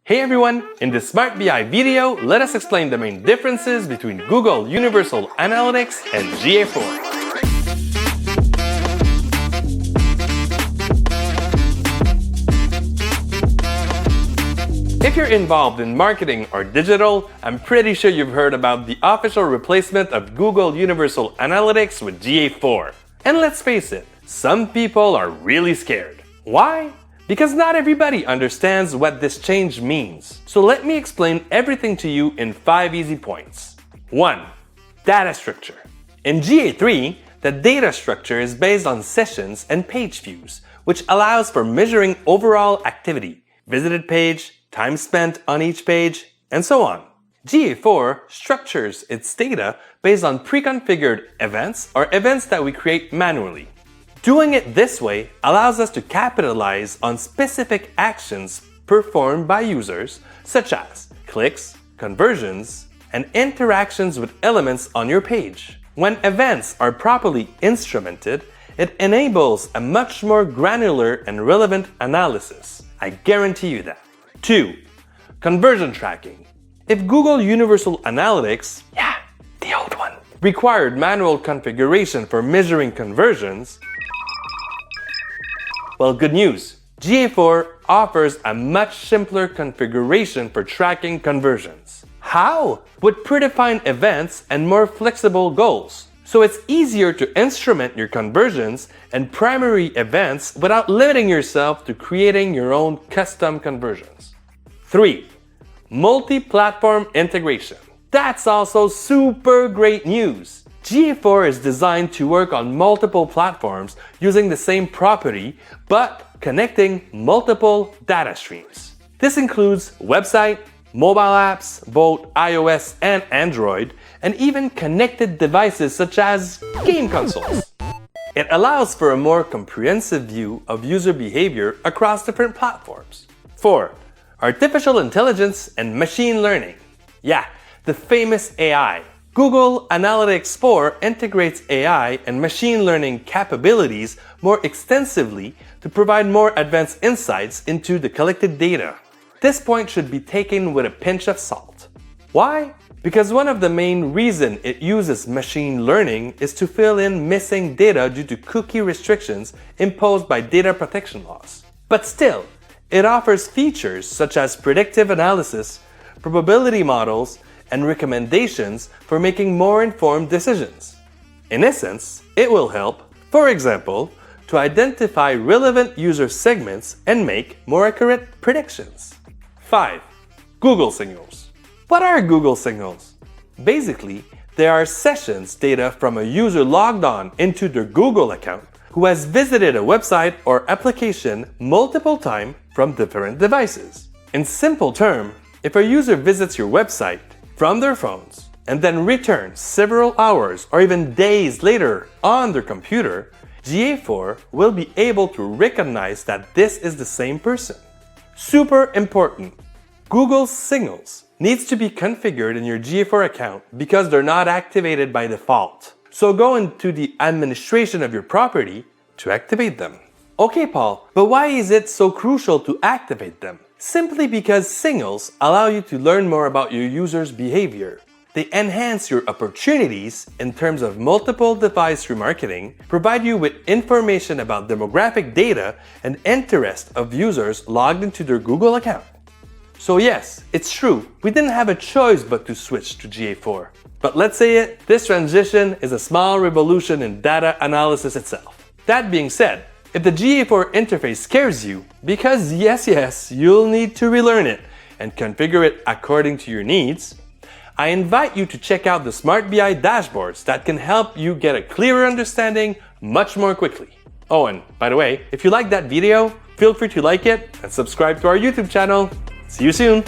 Hey everyone! In this SmartBi video, let us explain the main differences between Google Universal Analytics and GA4. If you're involved in marketing or digital, I'm pretty sure you've heard about the official replacement of Google Universal Analytics with GA4. And let's face it, some people are really scared. Why? Because not everybody understands what this change means. So let me explain everything to you in 5 easy points. 1. Data structure. In GA3, the data structure is based on sessions and page views, which allows for measuring overall activity, visited page, time spent on each page, and so on. GA4 structures its data based on pre-configured events or events that we create manually. Doing it this way allows us to capitalize on specific actions performed by users, such as clicks, conversions, and interactions with elements on your page. When events are properly instrumented, it enables a much more granular and relevant analysis. I guarantee you that. 2. Conversion tracking. If Google Universal Analytics, the old one, required manual configuration for measuring conversions, well, good news. GA4 offers a much simpler configuration for tracking conversions. How? With predefined events and more flexible goals. So it's easier to instrument your conversions and primary events without limiting yourself to creating your own custom conversions. 3. Multi-platform integration. That's also super great news. GA4 is designed to work on multiple platforms using the same property, but connecting multiple data streams. This includes website, mobile apps, both iOS and Android, and even connected devices such as game consoles. It allows for a more comprehensive view of user behavior across different platforms. 4. Artificial intelligence and machine learning. Yeah, the famous AI. Google Analytics 4 integrates AI and machine learning capabilities more extensively to provide more advanced insights into the collected data. This point should be taken with a pinch of salt. Why? Because one of the main reasons it uses machine learning is to fill in missing data due to cookie restrictions imposed by data protection laws. But still, it offers features such as predictive analysis, probability models, and recommendations for making more informed decisions. In essence, it will help, for example, to identify relevant user segments and make more accurate predictions. 5. Google signals. What are Google signals? Basically, they are sessions data from a user logged on into their Google account who has visited a website or application multiple times from different devices. In simple terms, if a user visits your website from their phones and then returns several hours or even days later on their computer, GA4 will be able to recognize that this is the same person. Super important! Google's signals needs to be configured in your GA4 account because they're not activated by default. So go into the administration of your property to activate them. Okay, Paul, but why is it so crucial to activate them? Simply because signals allow you to learn more about your user's behavior. They enhance your opportunities in terms of multiple device remarketing, provide you with information about demographic data and interest of users logged into their Google account. So yes, it's true, we didn't have a choice but to switch to GA4. But let's say it, this transition is a small revolution in data analysis itself. That being said, if the GA4 interface scares you, because yes, you'll need to relearn it and configure it according to your needs, I invite you to check out the SmartBi dashboards that can help you get a clearer understanding much more quickly. Oh, and by the way, if you like that video, feel free to like it and subscribe to our YouTube channel. See you soon!